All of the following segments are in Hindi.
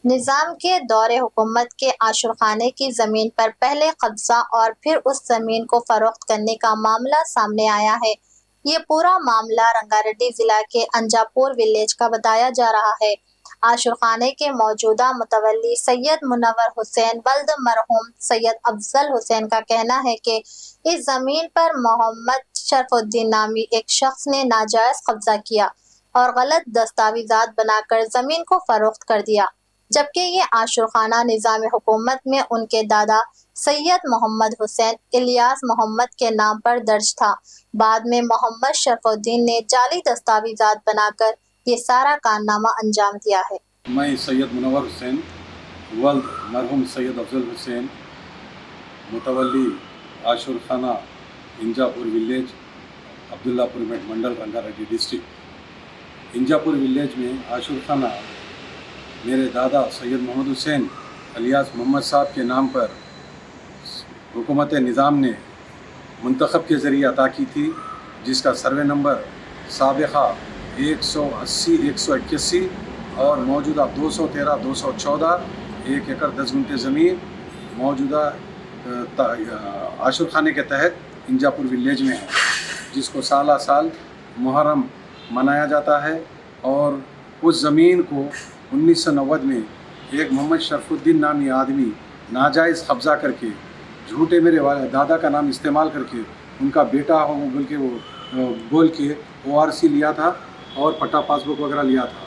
निजाम के दौरे हुकूमत के आशुरखाने की जमीन पर पहले कब्जा और फिर उस जमीन को फरोख्त करने का मामला सामने आया है। ये पूरा मामला रंगारेड्डी जिला के अंजापुर विलेज का बताया जा रहा है। आशुरखाने के मौजूदा मुतवल्ली सैयद मुनव्वर हुसैन वल्द मरहूम सैयद अफजल हुसैन का कहना है कि इस जमीन पर मोहम्मद शरफुद्दीन नामी एक शख्स ने नाजायज कब्जा किया और गलत दस्तावेजात बनाकर जमीन को फरोख्त कर दिया, जबकि ये आशुरखाना निज़ाम हुकूमत में उनके दादा सैयद मोहम्मद हुसैन इलियास मोहम्मद के नाम पर दर्ज था। बाद में मोहम्मद शरफुद्दीन ने जाली दस्तावेजात बनाकर ये सारा कारनामा अंजाम दिया है। मैं सैयद मुनव्वर हुसैन वल्द मरहूम सैयद अफजल हुसैन मुतवल्ली आशुरखाना इंजापुर विलेज अब्दुल्लापुर मेट मंडल रंगारेड्डी डिस्ट्रिक्ट। इंजापुर विलेज में आशुरखाना मेरे दादा सैयद मोहम्मद हुसैन अलियास मोहम्मद साहब के नाम पर हुकूमत निज़ाम ने मुंतखब के ज़रिए अता की थी, जिसका सर्वे नंबर साबिक़ा 180, 181 और मौजूदा 213, 214 1 एकड़ 10 गुंठे ज़मीन मौजूदा आशुरखाने के तहत इंजापुर विलेज में है, जिसको साल साल मुहर्रम मनाया जाता है। और उस ज़मीन को 1990 में एक मोहम्मद शरफुद्दीन नामी आदमी नाजायज़ कब्ज़ा करके झूठे मेरे दादा का नाम इस्तेमाल करके उनका बेटा हो बोल के ORC लिया था और पट्टा पासबुक वगैरह लिया था,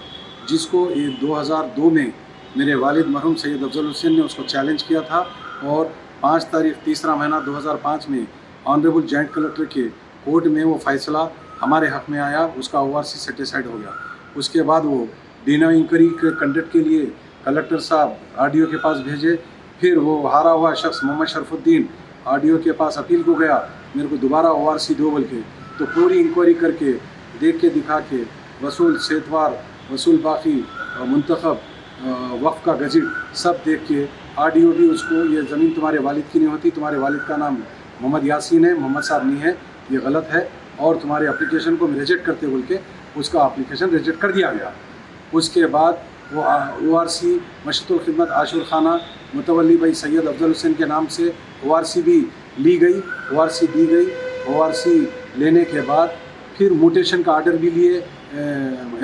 जिसको ये 2002 में मेरे वालिद मरहूम सैयद अफजल हुसैन ने उसको चैलेंज किया था। और 5 तारीख 3 महीना 2005 में ऑनरेबल जॉइंट कलेक्टर के कोर्ट में वो फैसला हमारे हक़ में आया, उसका ORC सेटिस्फाइड हो गया। उसके बाद वो बिना इंक्वायरी के कंडक्ट के लिए कलेक्टर साहब RDO के पास भेजे। फिर वो हारा हुआ शख्स मोहम्मद शरफुद्दीन RDO के पास अपील को गया, मेरे को दोबारा ORC दो बोल के। तो पूरी इंक्वायरी करके देख के दिखा के वसूल सेतवार वसूल बाकी मुंतखब वक्फ का गज़ट सब देख के RDO भी उसको ये ज़मीन तुम्हारे वालिद की नहीं होती, तुम्हारे वालिद का नाम मोहम्मद यासीन है, मोहम्मद साहब नहीं है, ये गलत है और तुम्हारे एप्लीकेशन को रिजेक्ट करते बोल के उसका एप्लीकेशन रिजेक्ट कर दिया गया। उसके बाद वो ORC मशरुतुल खिदमत आशुरखाना मुतवल्ली भाई सैयद अफजल हुसैन के नाम से ORC भी ली गई, ORC दी गई। ORC लेने के बाद फिर म्यूटेशन का आर्डर भी लिए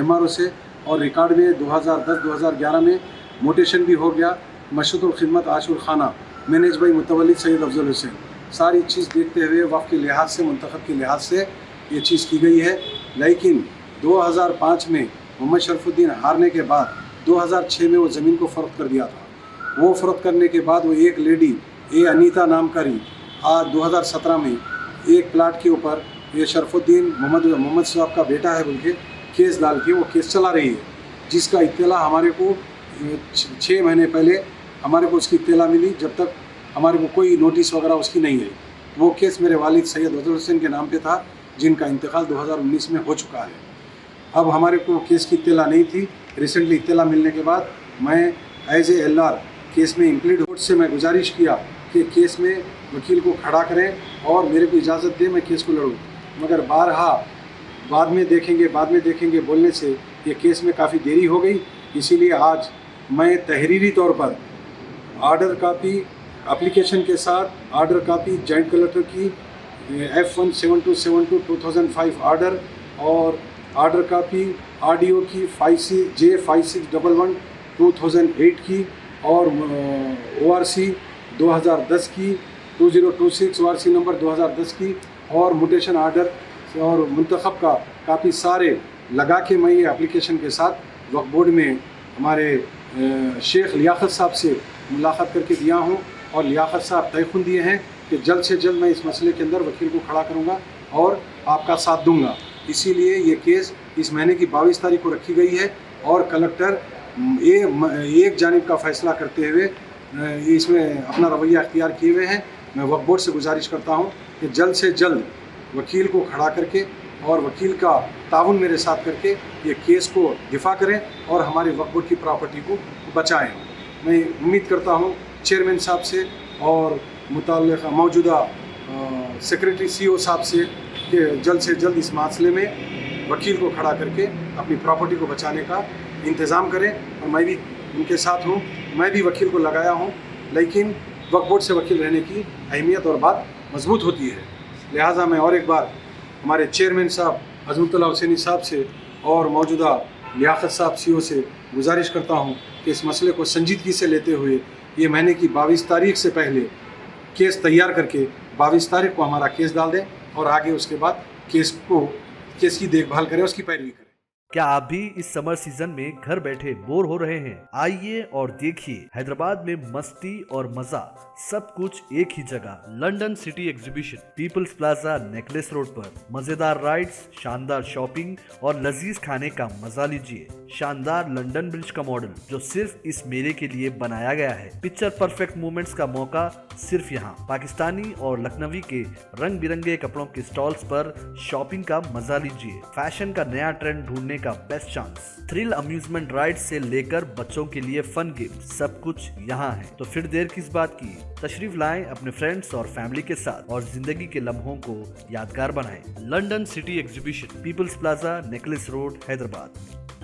MRO से और रिकॉर्ड में 2010-2011 में म्यूटेशन भी हो गया। मशरुतुल खिदमत आशुरखाना मैनेज भाई मुतवल्ली सैयद अफजल हुसैन, सारी चीज़ देखते हुए वक़्त के लिहाज से मुंतखब के लिहाज से ये चीज़ की गई है। लेकिन 2005 में मोहम्मद शरफुद्दीन हारने के बाद 2006 में वो ज़मीन को फ़रोख्त कर दिया था। वो फ़रोख्त करने के बाद वो एक लेडी अनीता नाम करी आज 2017 में एक प्लाट के ऊपर ये शरफुद्दीन मोहम्मद साहब का बेटा है बोल के केस डाल के वो केस चला रही है, जिसका इत्तला हमारे को 6 महीने पहले हमारे को उसकी इत्तला मिली, जब तक हमारे को कोई नोटिस वगैरह उसकी नहीं आई। वो केस मेरे वालिद सैयद अफजल हुसैन के नाम पे था, जिनका इंतकाल 2019 में हो चुका है। अब हमारे को केस की इत्तला नहीं थी। रिसेंटली इत्तला मिलने के बाद मैं एज ए LR केस में इंप्लीड कोर्ट से मैं गुजारिश किया कि केस में वकील को खड़ा करें और मेरे को इजाज़त दें मैं केस को लड़ूँ, मगर बारहा बाद में देखेंगे बोलने से ये केस में काफ़ी देरी हो गई। इसीलिए आज मैं तहरीरी तौर पर आर्डर कापी एप्लीकेशन के साथ आर्डर कापी जॉइंट कलेक्टर की F17272 2005 आर्डर और आर्डर कापी RDO की J5611 2008 की और ORC 2010 की 2026 ORC नंबर 2010 की और म्यूटेशन आर्डर और मुंतखब का काफ़ी सारे लगा के मैं ये एप्लीकेशन के साथ वक्फ बोर्ड में हमारे शेख लियाकत साहब से मुलाकात करके दिया हूँ और लियाकत साहब तयखुन दिए हैं कि जल्द से जल्द मैं इस मसले के अंदर वकील को खड़ा करूँगा और आपका साथ दूँगा। इसीलिए ये केस इस महीने की 22 तारीख को रखी गई है और कलेक्टर एक जानिब का फ़ैसला करते हुए इसमें अपना रवैया अख्तियार किए हुए हैं। मैं वक्फ बोर्ड से गुजारिश करता हूँ कि जल्द से जल्द वकील को खड़ा करके और वकील का ताउन मेरे साथ करके ये केस को दिफा करें और हमारे वक्फ बोर्ड की प्रॉपर्टी को बचाएं। मैं उम्मीद करता हूँ चेयरमैन साहब से और मुताल्लिक़ मौजूदा सेक्रेटरी CO साहब से कि जल्द से जल्द इस मसले में वकील को खड़ा करके अपनी प्रॉपर्टी को बचाने का इंतज़ाम करें। और मैं भी उनके साथ हूँ। मैं भी वकील को लगाया हूँ, लेकिन वक्फ बोर्ड से वकील रहने की अहमियत और बात मजबूत होती है। लिहाजा मैं और एक बार हमारे चेयरमैन साहब अज़मतुल्लाह हुसैनी साहब से और मौजूदा लियाकत साहब सीओ से गुजारिश करता हूँ कि इस मसले को संजीदगी से लेते हुए ये महीने की 22 तारीख से पहले केस तैयार करके 22 तारीख को हमारा केस डाल दें और आगे उसके बाद केस की देखभाल करें, उसकी पैरवी करें। क्या आप भी इस समर सीजन में घर बैठे बोर हो रहे हैं? आइए और देखिए हैदराबाद में मस्ती और मजा सब कुछ एक ही जगह। London City Exhibition, People's Plaza, Necklace Road पर मजेदार राइड्स, शानदार शॉपिंग और लजीज खाने का मजा लीजिए। शानदार लंदन ब्रिज का मॉडल जो सिर्फ इस मेले के लिए बनाया गया है। पिक्चर परफेक्ट मोमेंट्स का मौका सिर्फ यहाँ। पाकिस्तानी और लखनवी के रंग बिरंगे कपड़ों के स्टॉल्स पर शॉपिंग का मजा लीजिए। फैशन का नया ट्रेंड ढूंढने का best chance. Thrill amusement ride से लेकर बच्चों के लिए फन गेम, सब कुछ यहाँ है। तो फिर देर किस बात की, तशरीफ लाएं अपने फ्रेंड्स और फैमिली के साथ और जिंदगी के लम्हों को यादगार बनाएं। London City Exhibition, People's Plaza, Necklace Road, Hyderabad.